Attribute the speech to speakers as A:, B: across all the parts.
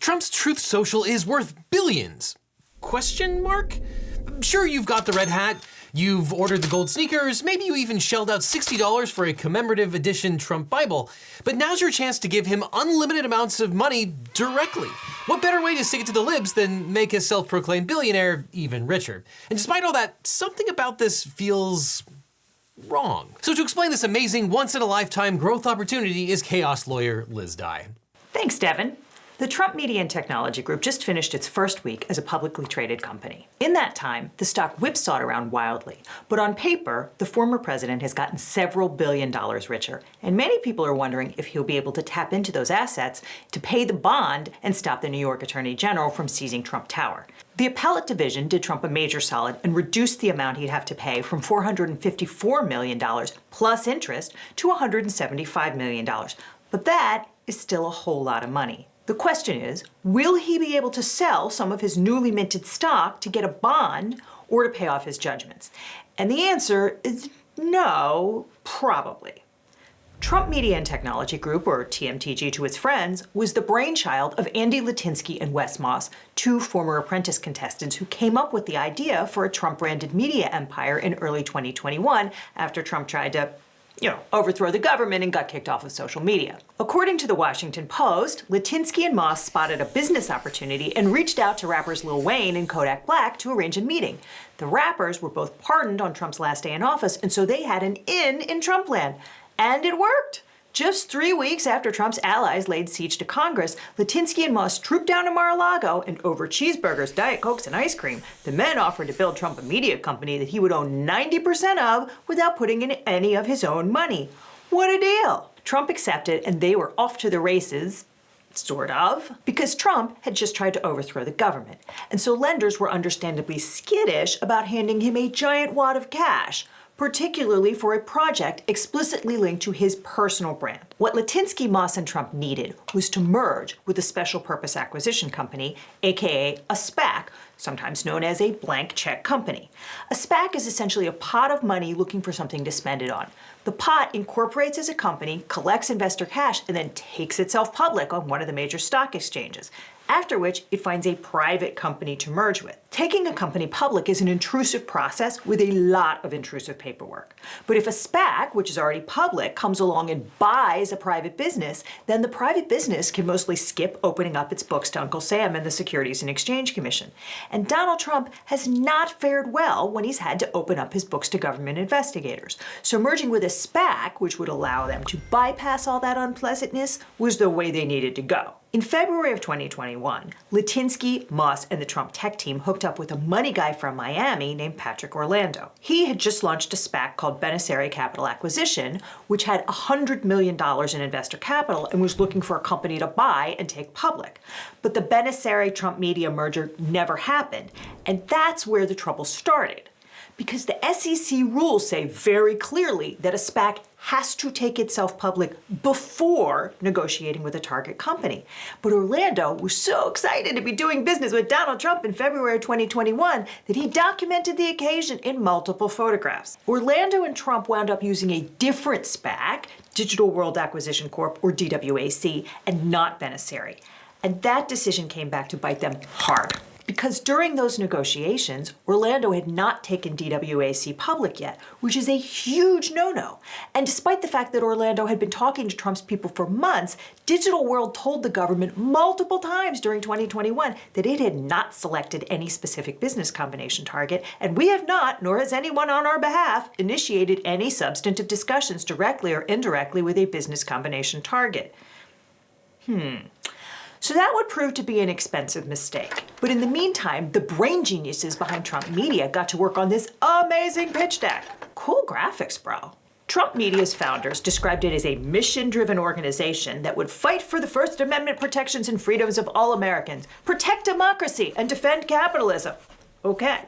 A: Trump's Truth Social is worth billions. Question mark? Sure, you've got the red hat, you've ordered the gold sneakers, maybe you even shelled out $60 for a commemorative edition Trump Bible, but now's your chance to give him unlimited amounts of money directly. What better way to stick it to the libs than make a self-proclaimed billionaire even richer? And despite all that, something about this feels wrong. So to explain this amazing once-in-a-lifetime growth opportunity is chaos lawyer Liz Dye.
B: Thanks, Devin. The Trump Media and Technology Group just finished its first week as a publicly traded company. In that time, the stock whipsawed around wildly, but on paper, the former president has gotten several $1 billion richer, and many people are wondering if he'll be able to tap into those assets to pay the bond and stop the New York Attorney General from seizing Trump Tower. The appellate division did Trump a major solid and reduced the amount he'd have to pay from $454 million plus interest to $175 million. But that is still a whole lot of money. The question is, will he be able to sell some of his newly minted stock to get a bond or to pay off his judgments? And the answer is no, probably. Trump Media and Technology Group, or TMTG to its friends, was the brainchild of Andy Litinsky and Wes Moss, two former Apprentice contestants who came up with the idea for a Trump-branded media empire in early 2021 after Trump tried to overthrow the government and got kicked off of social media. According to the Washington Post, Litinsky and Moss spotted a business opportunity and reached out to rappers Lil Wayne and Kodak Black to arrange a meeting. The rappers were both pardoned on Trump's last day in office, and so they had an in Trumpland. And it worked! Just 3 weeks after Trump's allies laid siege to Congress, Litinsky and Moss trooped down to Mar-a-Lago, and over cheeseburgers, Diet Cokes, and ice cream, the men offered to build Trump a media company that he would own 90% of without putting in any of his own money. What a deal! Trump accepted, and they were off to the races, sort of, because Trump had just tried to overthrow the government. And so lenders were understandably skittish about handing him a giant wad of cash, particularly for a project explicitly linked to his personal brand. What Litinsky, Moss, and Trump needed was to merge with a special purpose acquisition company, aka a SPAC, sometimes known as a blank check company. A SPAC is essentially a pot of money looking for something to spend it on. The pot incorporates as a company, collects investor cash, and then takes itself public on one of the major stock exchanges, after which it finds a private company to merge with. Taking a company public is an intrusive process with a lot of intrusive paperwork. But if a SPAC, which is already public, comes along and buys a private business, then the private business can mostly skip opening up its books to Uncle Sam and the Securities and Exchange Commission. And Donald Trump has not fared well when he's had to open up his books to government investigators. So merging with a SPAC, which would allow them to bypass all that unpleasantness, was the way they needed to go. In February of 2021, Litinsky, Moss, and the Trump tech team hooked up with a money guy from Miami named Patrick Orlando. He had just launched a SPAC called Benesarii Capital Acquisition, which had $100 million in investor capital and was looking for a company to buy and take public. But the Benesarii-Trump media merger never happened, and that's where the trouble started. Because the SEC rules say very clearly that a SPAC has to take itself public before negotiating with a target company. But Orlando was so excited to be doing business with Donald Trump in February of 2021 that he documented the occasion in multiple photographs. Orlando and Trump wound up using a different SPAC, Digital World Acquisition Corp, or DWAC, and not Benesarii. And that decision came back to bite them hard. Because during those negotiations, Orlando had not taken DWAC public yet, which is a huge no-no. And despite the fact that Orlando had been talking to Trump's people for months, Digital World told the government multiple times during 2021 that it had not selected any specific business combination target, and we have not, nor has anyone on our behalf, initiated any substantive discussions directly or indirectly with a business combination target. So that would prove to be an expensive mistake. But in the meantime, the brain geniuses behind Trump Media got to work on this amazing pitch deck. Cool graphics, bro. Trump Media's founders described it as a mission-driven organization that would fight for the First Amendment protections and freedoms of all Americans, protect democracy, and defend capitalism. Okay.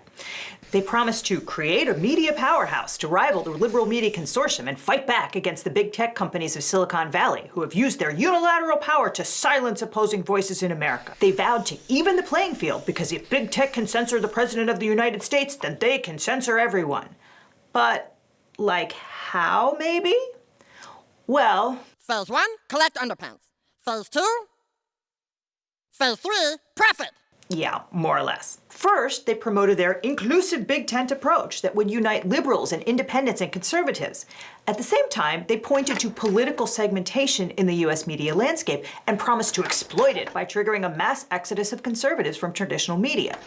B: They promised to create a media powerhouse to rival the liberal media consortium and fight back against the big tech companies of Silicon Valley, who have used their unilateral power to silence opposing voices in America. They vowed to even the playing field, because if big tech can censor the President of the United States, then they can censor everyone. But, like, how, maybe? Well...
C: Phase 1, collect underpants. Phase 2, Phase 3, profit.
B: Yeah, more or less. First, they promoted their inclusive big tent approach that would unite liberals and independents and conservatives. At the same time, they pointed to political segmentation in the US media landscape and promised to exploit it by triggering a mass exodus of conservatives from traditional media.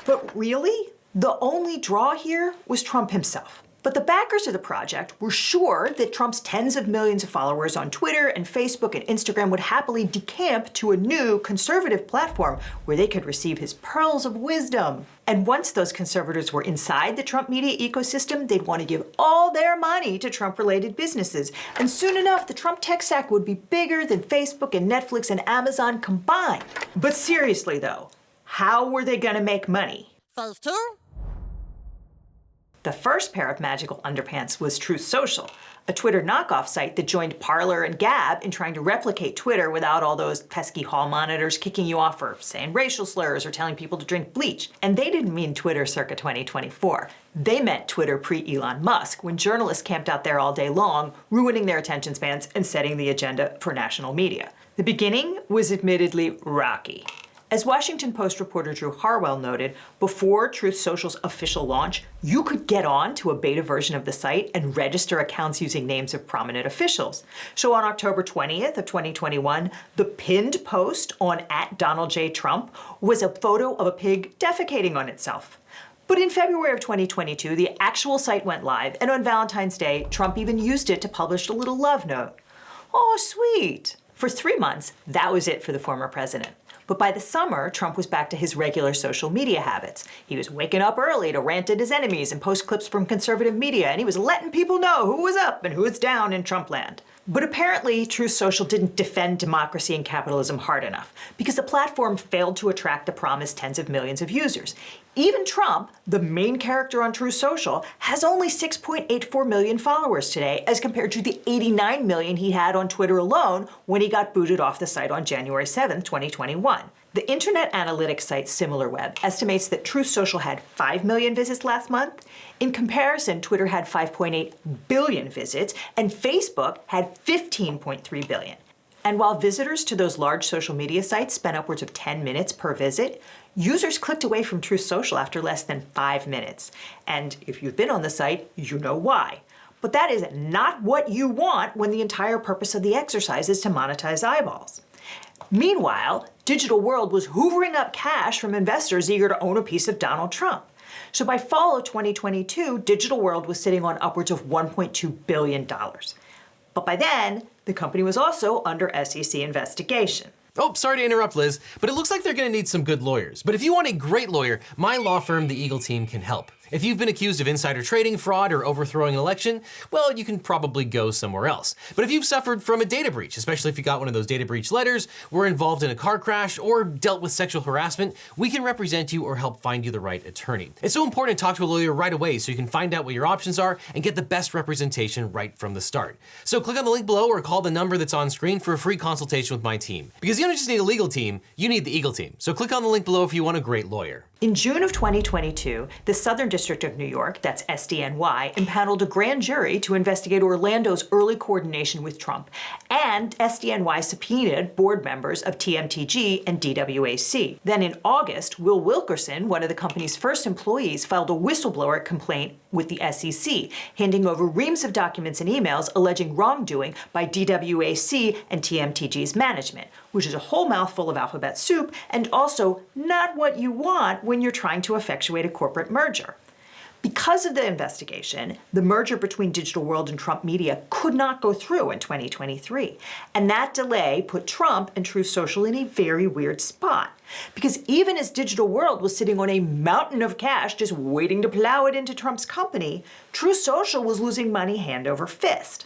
B: But really, the only draw here was Trump himself. But the backers of the project were sure that Trump's tens of millions of followers on Twitter and Facebook and Instagram would happily decamp to a new conservative platform where they could receive his pearls of wisdom. And once those conservatives were inside the Trump media ecosystem, they'd want to give all their money to Trump-related businesses. And soon enough, the Trump tech stack would be bigger than Facebook and Netflix and Amazon combined. But seriously though, how were they gonna make money?
C: Phase 2,
B: the first pair of magical underpants was Truth Social, a Twitter knockoff site that joined Parler and Gab in trying to replicate Twitter without all those pesky hall monitors kicking you off for saying racial slurs or telling people to drink bleach. And they didn't mean Twitter circa 2024. They meant Twitter pre-Elon Musk, when journalists camped out there all day long, ruining their attention spans and setting the agenda for national media. The beginning was admittedly rocky. As Washington Post reporter Drew Harwell noted, before Truth Social's official launch, you could get on to a beta version of the site and register accounts using names of prominent officials. So on October 20th of 2021, the pinned post on @DonaldJTrump was a photo of a pig defecating on itself. But in February of 2022, the actual site went live, and on Valentine's Day, Trump even used it to publish a little love note. Oh, sweet. For 3 months, that was it for the former president. But by the summer, Trump was back to his regular social media habits. He was waking up early to rant at his enemies and post clips from conservative media, and he was letting people know who was up and who was down in Trumpland. But apparently, Truth Social didn't defend democracy and capitalism hard enough, because the platform failed to attract the promised tens of millions of users. Even Trump, the main character on Truth Social, has only 6.84 million followers today, as compared to the 89 million he had on Twitter alone when he got booted off the site on January 7th, 2021. The internet analytics site SimilarWeb estimates that Truth Social had 5 million visits last month. In comparison, Twitter had 5.8 billion visits, and Facebook had 15.3 billion. And while visitors to those large social media sites spent upwards of 10 minutes per visit, users clicked away from Truth Social after less than 5 minutes. And if you've been on the site, you know why. But that is not what you want when the entire purpose of the exercise is to monetize eyeballs. Meanwhile, Digital World was hoovering up cash from investors eager to own a piece of Donald Trump. So by fall of 2022, Digital World was sitting on upwards of $1.2 billion. But by then, the company was also under SEC investigation.
A: Oh, sorry to interrupt, Liz, but it looks like they're gonna need some good lawyers. But if you want a great lawyer, my law firm, the Eagle Team, can help. If you've been accused of insider trading, fraud, or overthrowing an election, well, you can probably go somewhere else. But if you've suffered from a data breach, especially if you got one of those data breach letters, were involved in a car crash, or dealt with sexual harassment, we can represent you or help find you the right attorney. It's so important to talk to a lawyer right away so you can find out what your options are and get the best representation right from the start. So click on the link below or call the number that's on screen for a free consultation with my team. Because you don't just need a legal team, you need the Eagle Team. So click on the link below if you want a great lawyer.
B: In June of 2022, the Southern District of New York, that's SDNY, impaneled a grand jury to investigate Orlando's early coordination with Trump, and SDNY subpoenaed board members of TMTG and DWAC. Then in August, Will Wilkerson, one of the company's first employees, filed a whistleblower complaint with the SEC, handing over reams of documents and emails alleging wrongdoing by DWAC and TMTG's management, which is a whole mouthful of alphabet soup and also not what you want when you're trying to effectuate a corporate merger. Because of the investigation, the merger between Digital World and Trump Media could not go through in 2023. And that delay put Trump and Truth Social in a very weird spot. Because even as Digital World was sitting on a mountain of cash just waiting to plow it into Trump's company, Truth Social was losing money hand over fist.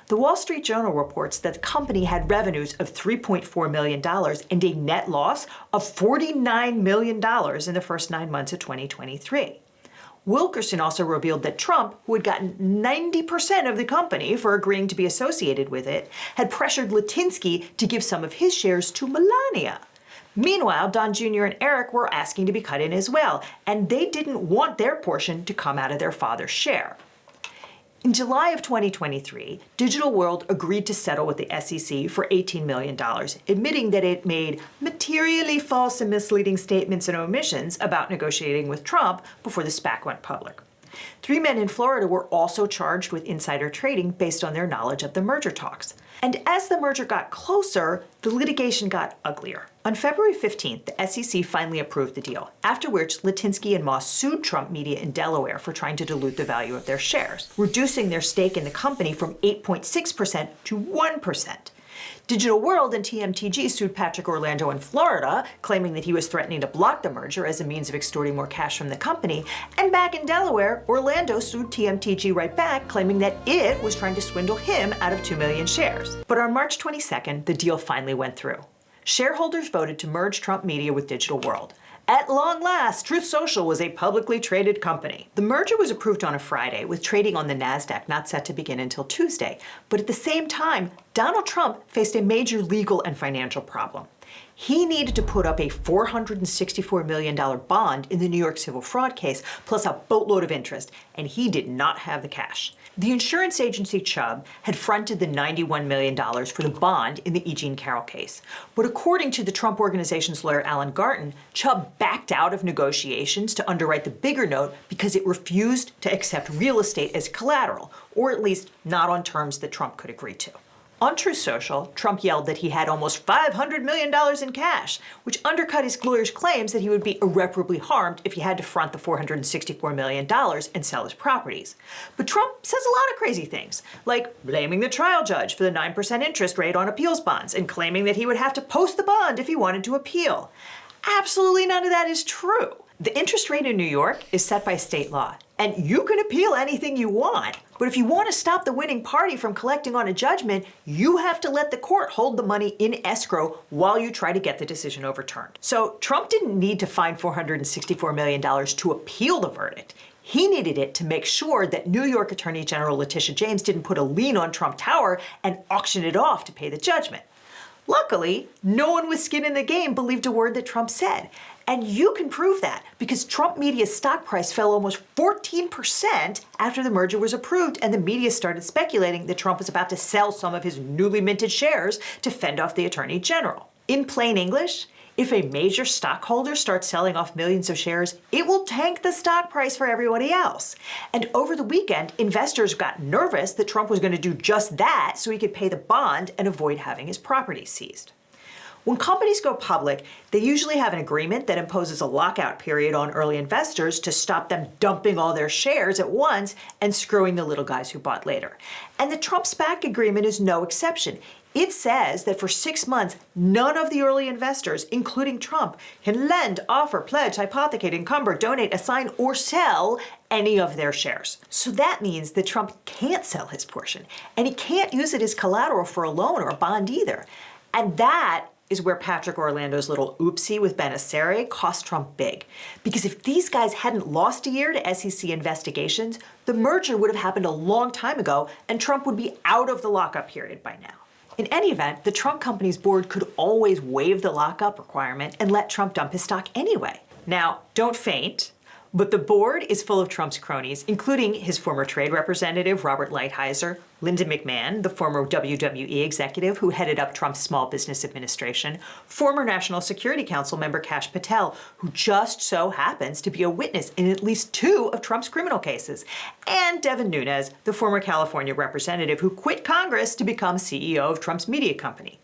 B: The Wall Street Journal reports that the company had revenues of $3.4 million and a net loss of $49 million in the first 9 months of 2023. Wilkerson also revealed that Trump, who had gotten 90% of the company for agreeing to be associated with it, had pressured Litinsky to give some of his shares to Melania. Meanwhile, Don Jr. and Eric were asking to be cut in as well, and they didn't want their portion to come out of their father's share. In July of 2023, Digital World agreed to settle with the SEC for $18 million, admitting that it made materially false and misleading statements and omissions about negotiating with Trump before the SPAC went public. 3 men in Florida were also charged with insider trading based on their knowledge of the merger talks. And as the merger got closer, the litigation got uglier. On February 15th, the SEC finally approved the deal, after which Litinsky and Moss sued Trump Media in Delaware for trying to dilute the value of their shares, reducing their stake in the company from 8.6% to 1%. Digital World and TMTG sued Patrick Orlando in Florida, claiming that he was threatening to block the merger as a means of extorting more cash from the company. And back in Delaware, Orlando sued TMTG right back, claiming that it was trying to swindle him out of 2 million shares. But on March 22nd, the deal finally went through. Shareholders voted to merge Trump Media with Digital World. At long last, Truth Social was a publicly traded company. The merger was approved on a Friday, with trading on the NASDAQ not set to begin until Tuesday. But at the same time, Donald Trump faced a major legal and financial problem. He needed to put up a $464 million bond in the New York civil fraud case, plus a boatload of interest, and he did not have the cash. The insurance agency Chubb had fronted the $91 million for the bond in the E. Jean Carroll case. But according to the Trump Organization's lawyer Alan Garten, Chubb backed out of negotiations to underwrite the bigger note because it refused to accept real estate as collateral, or at least not on terms that Trump could agree to. On Truth Social, Trump yelled that he had almost $500 million in cash, which undercut his lawyer's claims that he would be irreparably harmed if he had to front the $464 million and sell his properties. But Trump says a lot of crazy things, like blaming the trial judge for the 9% interest rate on appeals bonds and claiming that he would have to post the bond if he wanted to appeal. Absolutely none of that is true. The interest rate in New York is set by state law, and you can appeal anything you want. But if you want to stop the winning party from collecting on a judgment, you have to let the court hold the money in escrow while you try to get the decision overturned. So Trump didn't need to find $464 million to appeal the verdict. He needed it to make sure that New York Attorney General Letitia James didn't put a lien on Trump Tower and auction it off to pay the judgment. Luckily, no one with skin in the game believed a word that Trump said. And you can prove that because Trump Media's stock price fell almost 14% after the merger was approved and the media started speculating that Trump was about to sell some of his newly minted shares to fend off the Attorney General. In plain English, if a major stockholder starts selling off millions of shares, it will tank the stock price for everybody else. And over the weekend, investors got nervous that Trump was going to do just that so he could pay the bond and avoid having his property seized. When companies go public, they usually have an agreement that imposes a lockout period on early investors to stop them dumping all their shares at once and screwing the little guys who bought later. And the Trump SPAC agreement is no exception. It says that for 6 months, none of the early investors, including Trump, can lend, offer, pledge, hypothecate, encumber, donate, assign, or sell any of their shares. So that means that Trump can't sell his portion, and he can't use it as collateral for a loan or a bond either. And that is where Patrick Orlando's little oopsie with Benassere cost Trump big. Because if these guys hadn't lost a year to SEC investigations, the merger would have happened a long time ago and Trump would be out of the lockup period by now. In any event, the Trump company's board could always waive the lockup requirement and let Trump dump his stock anyway. Now, don't faint. But the board is full of Trump's cronies, including his former trade representative, Robert Lighthizer, Linda McMahon, the former WWE executive who headed up Trump's Small Business Administration, former National Security Council member Kash Patel, who just so happens to be a witness in at least 2 of Trump's criminal cases, and Devin Nunes, the former California representative who quit Congress to become CEO of Trump's media company.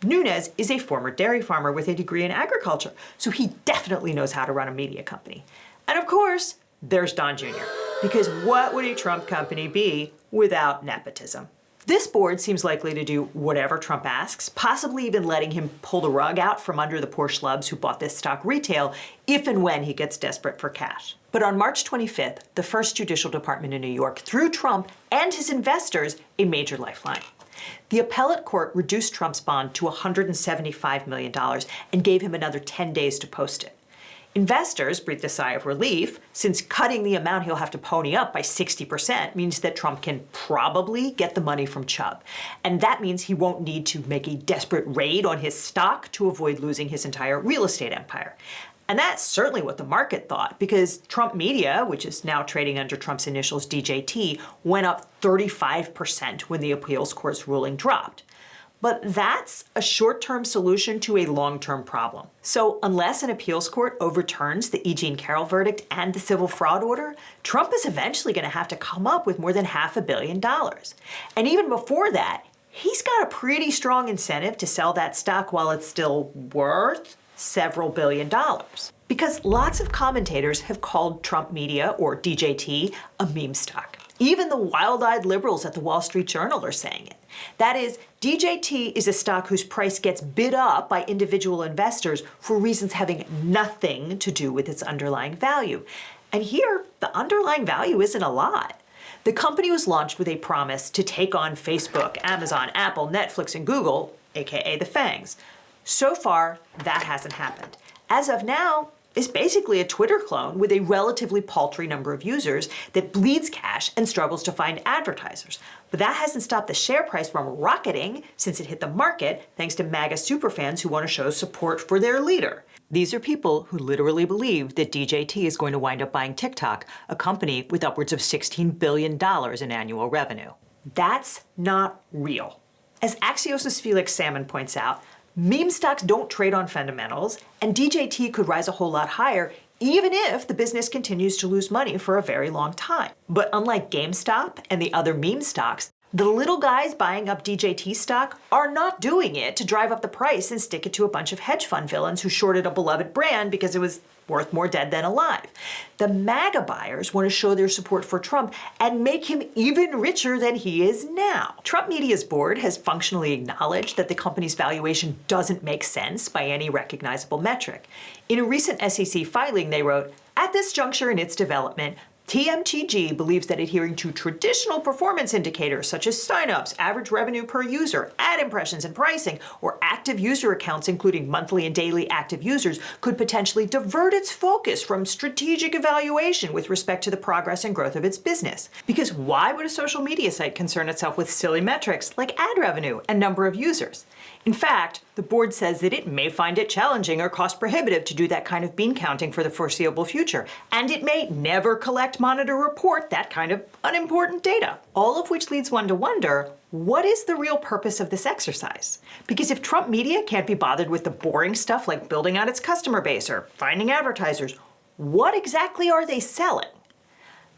B: Nunes is a former dairy farmer with a degree in agriculture, so he definitely knows how to run a media company. And of course, there's Don Jr., because what would a Trump company be without nepotism? This board seems likely to do whatever Trump asks, possibly even letting him pull the rug out from under the poor schlubs who bought this stock retail if and when he gets desperate for cash. But on March 25th, the first judicial department in New York threw Trump and his investors a major lifeline. The appellate court reduced Trump's bond to $175 million and gave him another 10 days to post it. Investors breathed a sigh of relief, since cutting the amount he'll have to pony up by 60% means that Trump can probably get the money from Chubb. And that means he won't need to make a desperate raid on his stock to avoid losing his entire real estate empire. And that's certainly what the market thought, because Trump Media, which is now trading under Trump's initials DJT, went up 35% when the appeals court's ruling dropped. But that's a short-term solution to a long-term problem. So unless an appeals court overturns the E. Jean Carroll verdict and the civil fraud order, Trump is eventually going to have to come up with more than $500 million. And even before that, he's got a pretty strong incentive to sell that stock while it's still worth several $billion. Because lots of commentators have called Trump Media, or DJT, a meme stock. Even the wild-eyed liberals at the Wall Street Journal are saying it. That is, DJT is a stock whose price gets bid up by individual investors for reasons having nothing to do with its underlying value. And here, the underlying value isn't a lot. The company was launched with a promise to take on Facebook, Amazon, Apple, Netflix, and Google, aka the FANGs. So far, that hasn't happened. As of now, it's basically a Twitter clone with a relatively paltry number of users that bleeds cash and struggles to find advertisers. But that hasn't stopped the share price from rocketing since it hit the market, thanks to MAGA superfans who want to show support for their leader. These are people who literally believe that DJT is going to wind up buying TikTok, a company with upwards of $16 billion in annual revenue. That's not real. As Axios' Felix Salmon points out, meme stocks don't trade on fundamentals, and DJT could rise a whole lot higher even if the business continues to lose money for a very long time. But unlike GameStop and the other meme stocks, the little guys buying up DJT stock are not doing it to drive up the price and stick it to a bunch of hedge fund villains who shorted a beloved brand because it was worth more dead than alive. The MAGA buyers want to show their support for Trump and make him even richer than he is now. Trump Media's board has functionally acknowledged that the company's valuation doesn't make sense by any recognizable metric. In a recent SEC filing, they wrote, "At this juncture in its development, TMTG believes that adhering to traditional performance indicators such as signups, average revenue per user, ad impressions and pricing, or active user accounts including monthly and daily active users could potentially divert its focus from strategic evaluation with respect to the progress and growth of its business." Because why would a social media site concern itself with silly metrics like ad revenue and number of users? In fact, the board says that it may find it challenging or cost prohibitive to do that kind of bean counting for the foreseeable future, and it may never collect, monitor, report that kind of unimportant data. All of which leads one to wonder, what is the real purpose of this exercise? Because if Trump Media can't be bothered with the boring stuff like building out its customer base or finding advertisers, what exactly are they selling?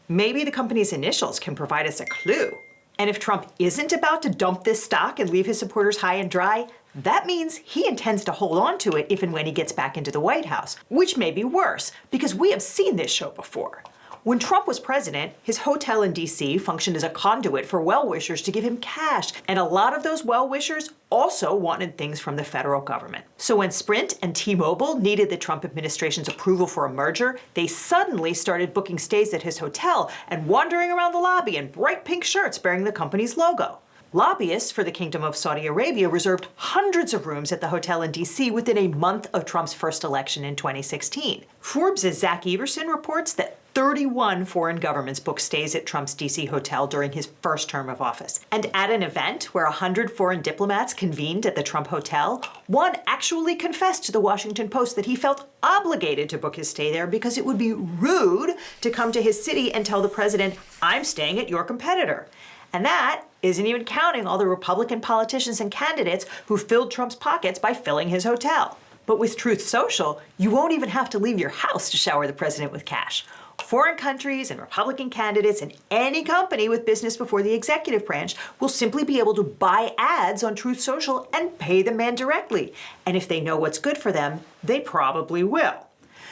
B: Maybe the company's initials can provide us a clue. And if Trump isn't about to dump this stock and leave his supporters high and dry, that means he intends to hold on to it if and when he gets back into the White House, which may be worse, because we have seen this show before. When Trump was president, his hotel in D.C. functioned as a conduit for well-wishers to give him cash, and a lot of those well-wishers also wanted things from the federal government. So when Sprint and T-Mobile needed the Trump administration's approval for a merger, they suddenly started booking stays at his hotel and wandering around the lobby in bright pink shirts bearing the company's logo. Lobbyists for the Kingdom of Saudi Arabia reserved hundreds of rooms at the hotel in D.C. within a month of Trump's first election in 2016. Forbes' Zach Everson reports that 31 foreign governments booked stays at Trump's D.C. hotel during his first term of office. And at an event where 100 foreign diplomats convened at the Trump hotel, one actually confessed to the Washington Post that he felt obligated to book his stay there because it would be rude to come to his city and tell the president, "I'm staying at your competitor." And that isn't even counting all the Republican politicians and candidates who filled Trump's pockets by filling his hotel. But with Truth Social, you won't even have to leave your house to shower the president with cash. Foreign countries and Republican candidates and any company with business before the executive branch will simply be able to buy ads on Truth Social and pay the man directly. And if they know what's good for them, they probably will.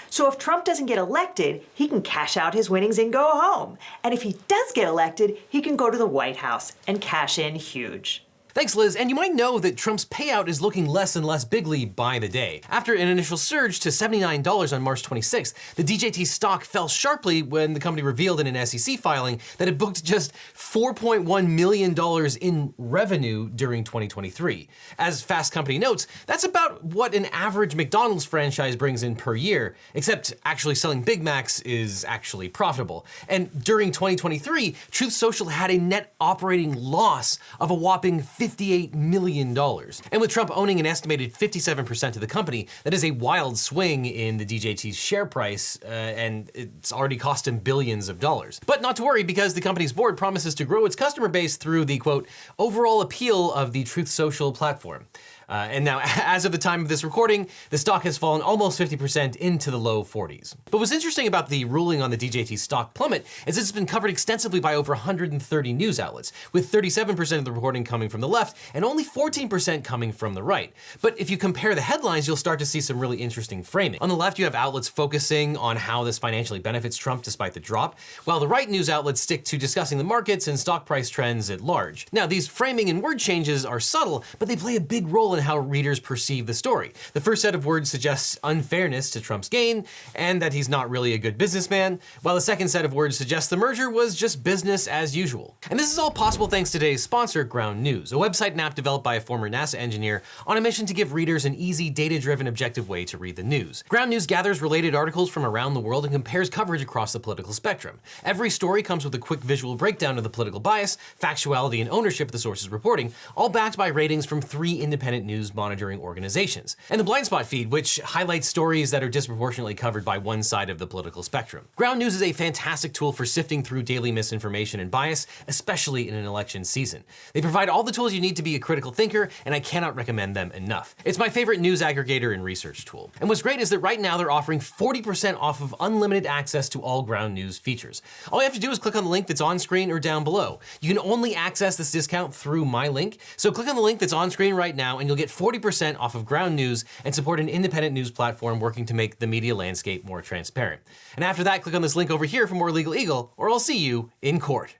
B: So if Trump doesn't get elected, he can cash out his winnings and go home. And if he does get elected, he can go to the White House and cash in huge.
A: Thanks, Liz. And you might know that Trump's payout is looking less and less bigly by the day. After an initial surge to $79 on March 26th, the DJT stock fell sharply when the company revealed in an SEC filing that it booked just $4.1 million in revenue during 2023. As Fast Company notes, that's about what an average McDonald's franchise brings in per year, except actually selling Big Macs is actually profitable. And during 2023, Truth Social had a net operating loss of a whopping $58 million. And with Trump owning an estimated 57% of the company, that is a wild swing in the DJT's share price, and it's already cost him billions of dollars. But not to worry, because the company's board promises to grow its customer base through the, quote, overall appeal of the Truth Social platform. And now, as of the time of this recording, the stock has fallen almost 50% into the low 40s. But what's interesting about the ruling on the DJT stock plummet is it's been covered extensively by over 130 news outlets, with 37% of the reporting coming from the left and only 14% coming from the right. But if you compare the headlines, you'll start to see some really interesting framing. On the left, you have outlets focusing on how this financially benefits Trump despite the drop, while the right news outlets stick to discussing the markets and stock price trends at large. Now, these framing and word changes are subtle, but they play a big role in how readers perceive the story. The first set of words suggests unfairness to Trump's gain and that he's not really a good businessman, while the second set of words suggests the merger was just business as usual. And this is all possible thanks to today's sponsor, Ground News, a website and app developed by a former NASA engineer on a mission to give readers an easy, data-driven, objective way to read the news. Ground News gathers related articles from around the world and compares coverage across the political spectrum. Every story comes with a quick visual breakdown of the political bias, factuality, and ownership of the source's reporting, all backed by ratings from 3 independent news monitoring organizations. And the blind spot feed, which highlights stories that are disproportionately covered by one side of the political spectrum. Ground News is a fantastic tool for sifting through daily misinformation and bias, especially in an election season. They provide all the tools you need to be a critical thinker, and I cannot recommend them enough. It's my favorite news aggregator and research tool. And what's great is that right now they're offering 40% off of unlimited access to all Ground News features. All you have to do is click on the link that's on screen or down below. You can only access this discount through my link, so click on the link that's on screen right now and you'll get 40% off of Ground News and support an independent news platform working to make the media landscape more transparent. And after that, click on this link over here for more Legal Eagle, or I'll see you in court.